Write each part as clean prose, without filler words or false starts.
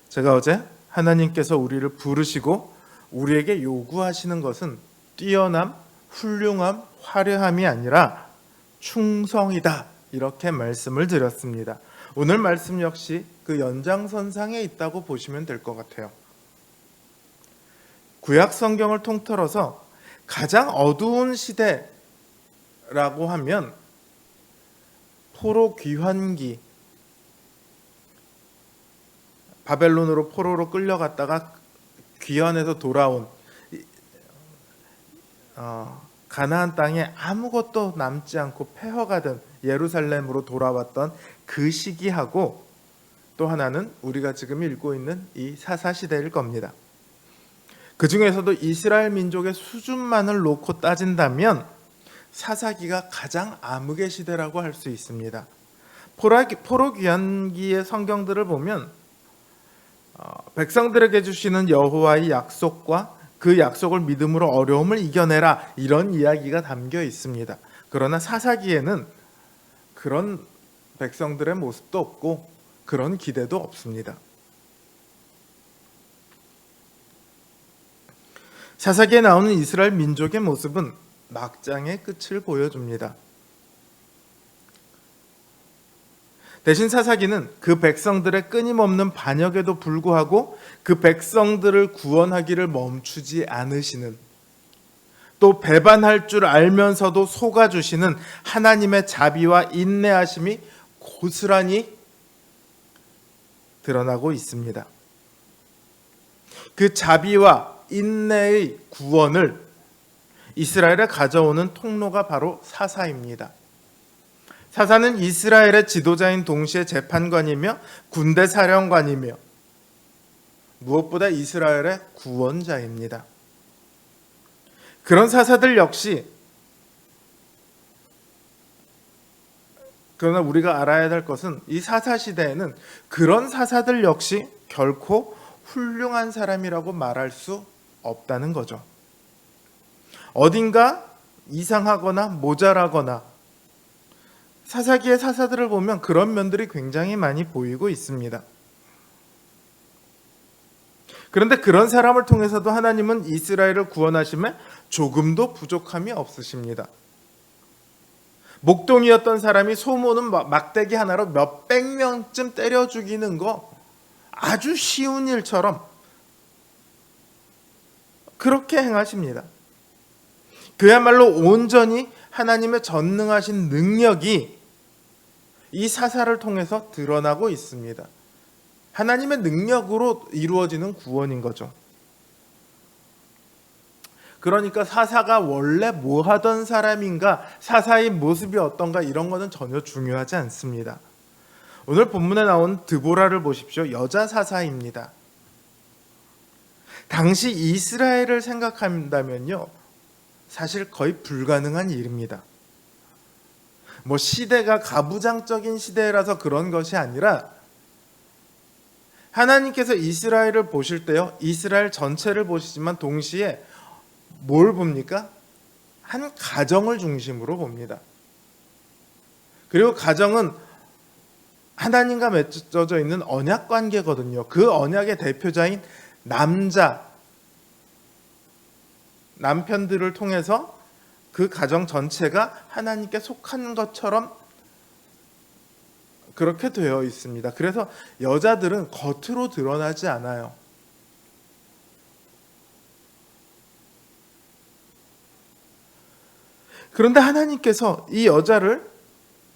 제가 어제 하나님께서 우리를 부르시고 우리에게 요구하시는 것은 뛰어남, 훌륭함, 화려함이 아니라 충성이다, 이렇게 말씀을 드렸습니다. 오늘 말씀 역시 그 연장선상에 있다고 보시면 될 것 같아요. 구약 성경을 통틀어서 가장 어두운 시대라고 하면 포로 귀환기, 바벨론으로 포로로 끌려갔다가 귀환해서 돌아온 가나안 땅에 아무것도 남지 않고 폐허가 된 예루살렘으로 돌아왔던 그 시기하고, 또 하나는 우리가 지금 읽고 있는 이 사사시대일 겁니다. 그 중에서도 이스라엘 민족의 수준만을 놓고 따진다면 사사기가 가장 암흑의 시대라고 할 수 있습니다. 포로 귀환기의 성경들을 보면 백성들에게 주시는 여호와의 약속과 그 약속을 믿음으로 어려움을 이겨내라, 이런 이야기가 담겨 있습니다. 그러나 사사기에는 그런 백성들의 모습도 없고 그런 기대도 없습니다. 사사기에 나오는 이스라엘 민족의 모습은 막장의 끝을 보여줍니다. 대신 사사기는 그 백성들의 끊임없는 반역에도 불구하고 그 백성들을 구원하기를 멈추지 않으시는, 또 배반할 줄 알면서도 속아주시는 하나님의 자비와 인내하심이 고스란히 드러나고 있습니다. 그 자비와 인내의 구원을 이스라엘에 가져오는 통로가 바로 사사입니다. 사사는 이스라엘의 지도자인 동시에 재판관이며 군대 사령관이며 무엇보다 이스라엘의 구원자입니다. 그런 사사들 역시, 그러나 우리가 알아야 될 것은 이 사사시대에는 그런 사사들 역시 결코 훌륭한 사람이라고 말할 수 없다는 거죠. 어딘가 이상하거나 모자라거나, 사사기의 사사들을 보면 그런 면들이 굉장히 많이 보이고 있습니다. 그런데 그런 사람을 통해서도 하나님은 이스라엘을 구원하심에 조금도 부족함이 없으십니다. 목동이었던 사람이 소모는 막대기 하나로 몇백 명쯤 때려 죽이는 거 아주 쉬운 일처럼 그렇게 행하십니다. 그야말로 온전히 하나님의 전능하신 능력이 이 사사를 통해서 드러나고 있습니다. 하나님의 능력으로 이루어지는 구원인 거죠. 그러니까 사사가 원래 뭐 하던 사람인가, 사사의 모습이 어떤가, 이런 거는 전혀 중요하지 않습니다. 오늘 본문에 나온 드보라를 보십시오. 여자 사사입니다. 당시 이스라엘을 생각한다면요, 사실 거의 불가능한 일입니다. 시대가 가부장적인 시대라서 그런 것이 아니라 하나님께서 이스라엘을 보실 때요, 이스라엘 전체를 보시지만 동시에 뭘 봅니까? 한 가정을 중심으로 봅니다. 그리고 가정은 하나님과 맺어져 있는 언약 관계거든요. 그 언약의 대표자인 남편들을 통해서 그 가정 전체가 하나님께 속한 것처럼 그렇게 되어 있습니다. 그래서 여자들은 겉으로 드러나지 않아요. 그런데 하나님께서 이 여자를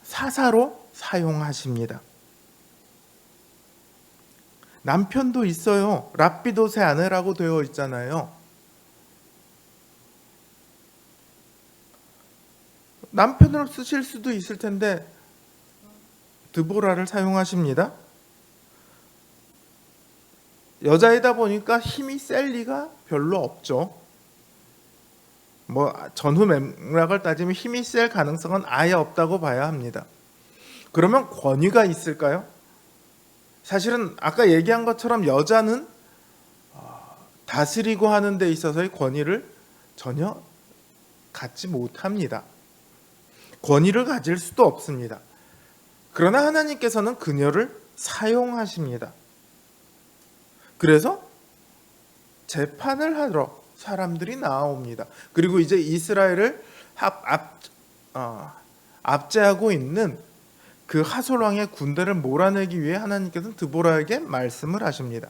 사사로 사용하십니다. 남편도 있어요. 랍비도세 아내라고 되어 있잖아요. 남편으로 쓰실 수도 있을 텐데 드보라를 사용하십니다. 여자이다 보니까 힘이 셀 리가 별로 없죠. 전후 맥락을 따지면 힘이 셀 가능성은 아예 없다고 봐야 합니다. 그러면 권위가 있을까요? 사실은 아까 얘기한 것처럼 여자는 다스리고 하는 데 있어서의 권위를 전혀 갖지 못합니다. 권위를 가질 수도 없습니다. 그러나 하나님께서는 그녀를 사용하십니다. 그래서 재판을 하러 사람들이 나옵니다. 그리고 이제 이스라엘을 압제하고 있는 그 하솔 왕의 군대를 몰아내기 위해 하나님께서는 드보라에게 말씀을 하십니다.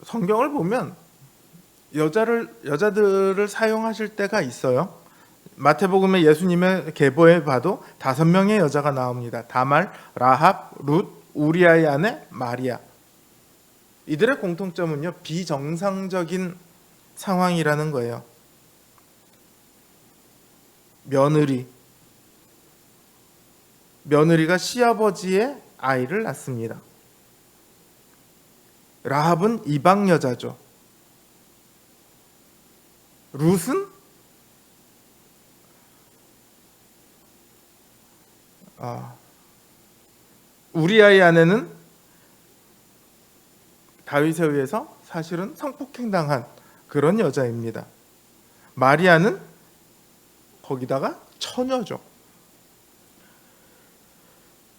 성경을 보면 여자들을 사용하실 때가 있어요. 마태복음의 예수님의 계보에 봐도 5명의 여자가 나옵니다. 다말, 라합, 룻, 우리아의 아내 마리아. 이들의 공통점은요, 비정상적인 상황이라는 거예요. 며느리가 시아버지의 아이를 낳습니다. 라합은 이방 여자죠. 룻은 우리아의 아내는 다윗에 의해서 사실은 성폭행당한 그런 여자입니다. 마리아는 거기다가 처녀죠.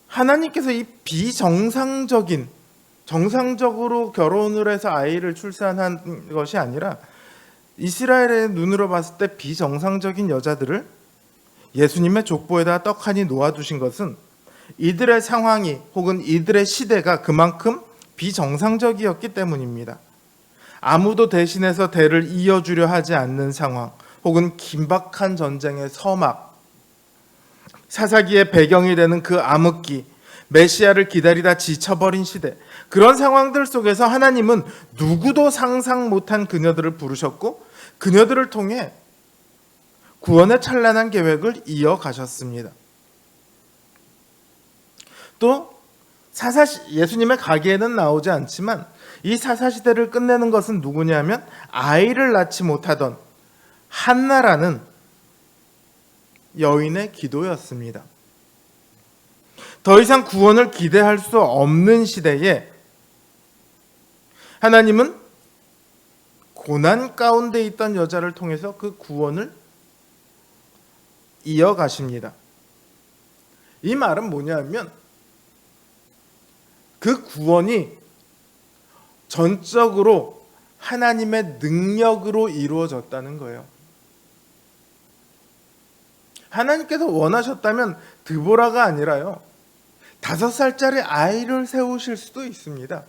하나님께서 이 정상적으로 결혼을 해서 아이를 출산한 것이 아니라 이스라엘의 눈으로 봤을 때 비정상적인 여자들을 예수님의 족보에다 떡하니 놓아두신 것은 이들의 상황이 혹은 이들의 시대가 그만큼 비정상적이었기 때문입니다. 아무도 대신해서 대를 이어주려 하지 않는 상황, 혹은 긴박한 전쟁의 서막, 사사기의 배경이 되는 그 암흑기, 메시아를 기다리다 지쳐버린 시대, 그런 상황들 속에서 하나님은 누구도 상상 못한 그녀들을 부르셨고 그녀들을 통해 구원의 찬란한 계획을 이어가셨습니다. 또 예수님의 가계에는 나오지 않지만 이 사사시대를 끝내는 것은 누구냐면 아이를 낳지 못하던 한나라는 여인의 기도였습니다. 더 이상 구원을 기대할 수 없는 시대에 하나님은 고난 가운데 있던 여자를 통해서 그 구원을 이어가십니다. 이 말은 뭐냐면 그 구원이 전적으로 하나님의 능력으로 이루어졌다는 거예요. 하나님께서 원하셨다면 드보라가 아니라요, 5살짜리 아이를 세우실 수도 있습니다.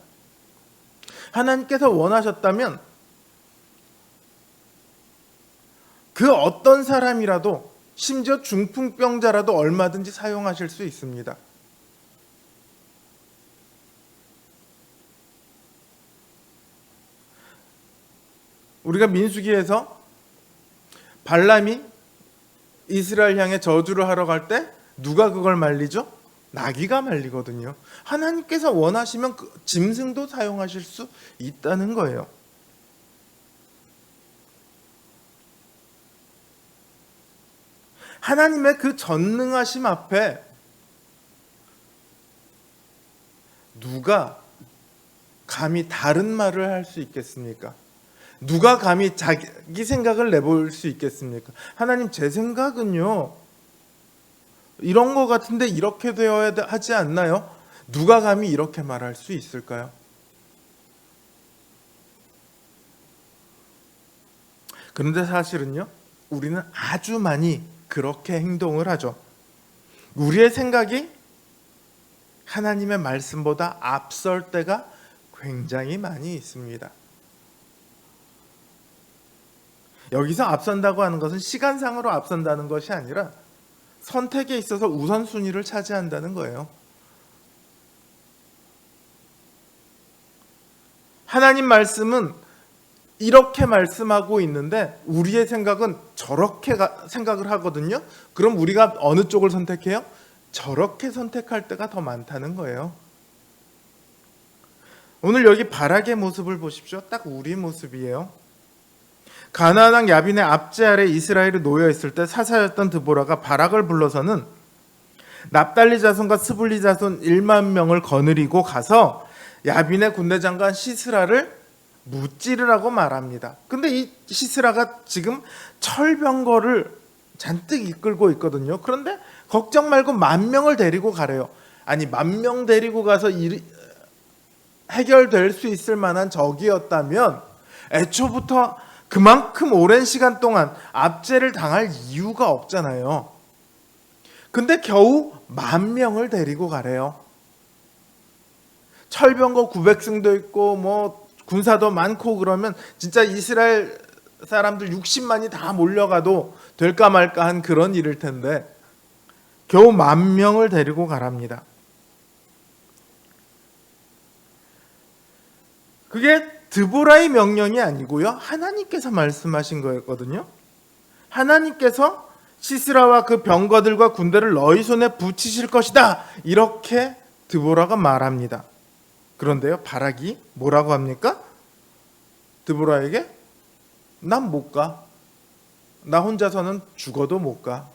하나님께서 원하셨다면 그 어떤 사람이라도, 심지어 중풍병자라도 얼마든지 사용하실 수 있습니다. 우리가 민수기에서 발람이 이스라엘 향해 저주를 하러 갈 때 누가 그걸 말리죠? 나귀가 말리거든요. 하나님께서 원하시면 그 짐승도 사용하실 수 있다는 거예요. 하나님의 그 전능하심 앞에 누가 감히 다른 말을 할 수 있겠습니까? 누가 감히 자기 생각을 내볼 수 있겠습니까? 하나님, 제 생각은요, 이런 거 같은데 이렇게 되어야 하지 않나요? 누가 감히 이렇게 말할 수 있을까요? 그런데 사실은요, 우리는 아주 많이 그렇게 행동을 하죠. 우리의 생각이 하나님의 말씀보다 앞설 때가 굉장히 많이 있습니다. 여기서 앞선다고 하는 것은 시간상으로 앞선다는 것이 아니라 선택에 있어서 우선순위를 차지한다는 거예요. 하나님 말씀은 이렇게 말씀하고 있는데 우리의 생각은 저렇게 생각을 하거든요. 그럼 우리가 어느 쪽을 선택해요? 저렇게 선택할 때가 더 많다는 거예요. 오늘 여기 바락의 모습을 보십시오. 딱 우리 모습이에요. 가나안 왕 야빈의 압제 아래 이스라엘이 놓여 있을 때 사사였던 드보라가 바락을 불러서는 납달리 자손과 스불리 자손 1만 명을 거느리고 가서 야빈의 군대 장관 시스라를 무찌르라고 말합니다. 근데 이 시스라가 지금 철병거를 잔뜩 이끌고 있거든요. 그런데 걱정 말고 10,000명을 데리고 가래요. 아니 10,000명 데리고 가서 해결될 수 있을 만한 적이었다면 애초부터 그만큼 오랜 시간 동안 압제를 당할 이유가 없잖아요. 근데 겨우 10,000명을 데리고 가래요. 철병거 900승도 있고 뭐 군사도 많고 그러면 진짜 이스라엘 사람들 60만이 다 몰려가도 될까 말까 한 그런 일일 텐데 겨우 10,000명을 데리고 가랍니다. 그게 드보라의 명령이 아니고요, 하나님께서 말씀하신 거였거든요. 하나님께서 시스라와 그 병거들과 군대를 너희 손에 붙이실 것이다, 이렇게 드보라가 말합니다. 그런데요, 바락이 뭐라고 합니까? 드보라에게 난 못 가. 나 혼자서는 죽어도 못 가.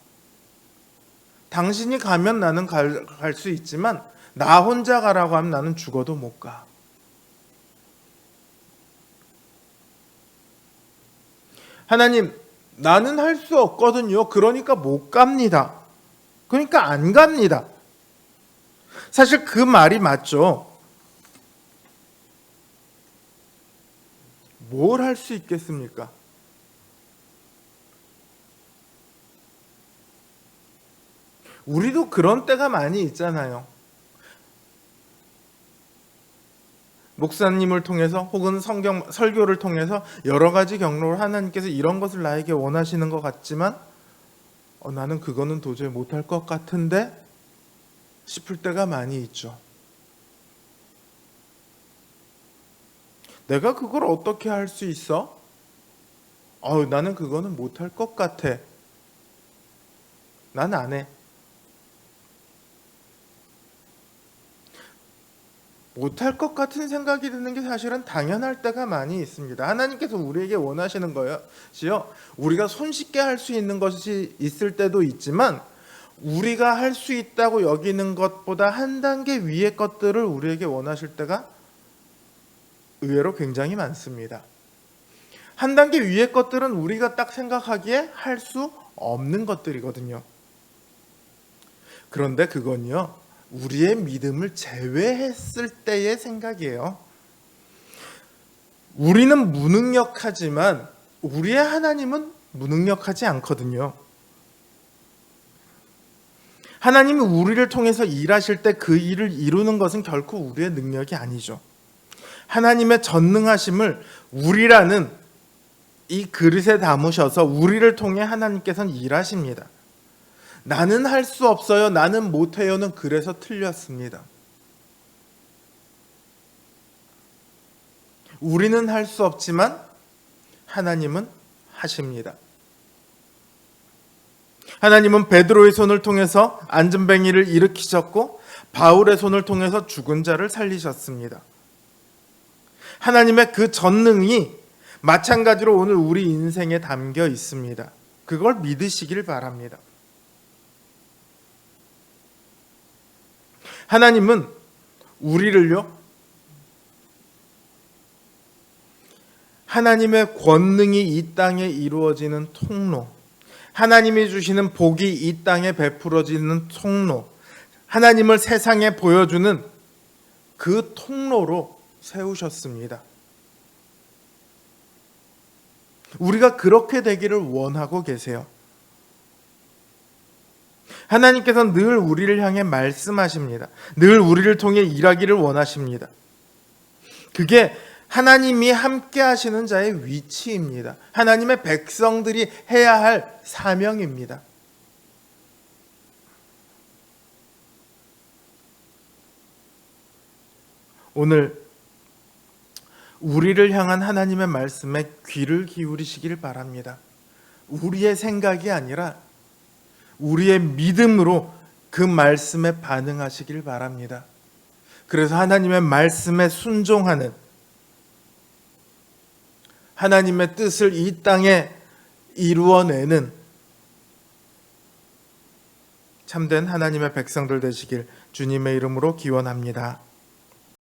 당신이 가면 나는 갈 수 있지만 나 혼자 가라고 하면 나는 죽어도 못 가. 하나님, 나는 할 수 없거든요. 그러니까 못 갑니다. 그러니까 안 갑니다. 사실 그 말이 맞죠. 뭘 할 수 있겠습니까? 우리도 그런 때가 많이 있잖아요. 목사님을 통해서 혹은 설교를 통해서 여러 가지 경로로 하나님께서 이런 것을 나에게 원하시는 것 같지만 나는 그거는 도저히 못할 것 같은데 싶을 때가 많이 있죠. 내가 그걸 어떻게 할 수 있어? 나는 그거는 못할 것 같아. 난 안 해. 못할 것 같은 생각이 드는 게 사실은 당연할 때가 많이 있습니다. 하나님께서 우리에게 원하시는 것이요, 우리가 손쉽게 할 수 있는 것이 있을 때도 있지만 우리가 할 수 있다고 여기는 것보다 한 단계 위의 것들을 우리에게 원하실 때가 의외로 굉장히 많습니다. 한 단계 위의 것들은 우리가 딱 생각하기에 할 수 없는 것들이거든요. 그런데 그건요, 우리의 믿음을 제외했을 때의 생각이에요. 우리는 무능력하지만 우리의 하나님은 무능력하지 않거든요. 하나님이 우리를 통해서 일하실 때 그 일을 이루는 것은 결코 우리의 능력이 아니죠. 하나님의 전능하심을 우리라는 이 그릇에 담으셔서 우리를 통해 하나님께서는 일하십니다. 나는 할 수 없어요, 나는 못해요는 그래서 틀렸습니다. 우리는 할 수 없지만 하나님은 하십니다. 하나님은 베드로의 손을 통해서 안전뱅이를 일으키셨고 바울의 손을 통해서 죽은 자를 살리셨습니다. 하나님의 그 전능이 마찬가지로 오늘 우리 인생에 담겨 있습니다. 그걸 믿으시길 바랍니다. 하나님은 우리를요, 하나님의 권능이 이 땅에 이루어지는 통로, 하나님이 주시는 복이 이 땅에 베풀어지는 통로, 하나님을 세상에 보여주는 그 통로로 세우셨습니다. 우리가 그렇게 되기를 원하고 계세요. 하나님께서는 늘 우리를 향해 말씀하십니다. 늘 우리를 통해 일하기를 원하십니다. 그게 하나님이 함께 하시는 자의 위치입니다. 하나님의 백성들이 해야 할 사명입니다. 오늘 우리를 향한 하나님의 말씀에 귀를 기울이시길 바랍니다. 우리의 생각이 아니라 우리의 믿음으로 그 말씀에 반응하시길 바랍니다. 그래서 하나님의 말씀에 순종하는, 하나님의 뜻을 이 땅에 이루어내는 참된 하나님의 백성들 되시길 주님의 이름으로 기원합니다.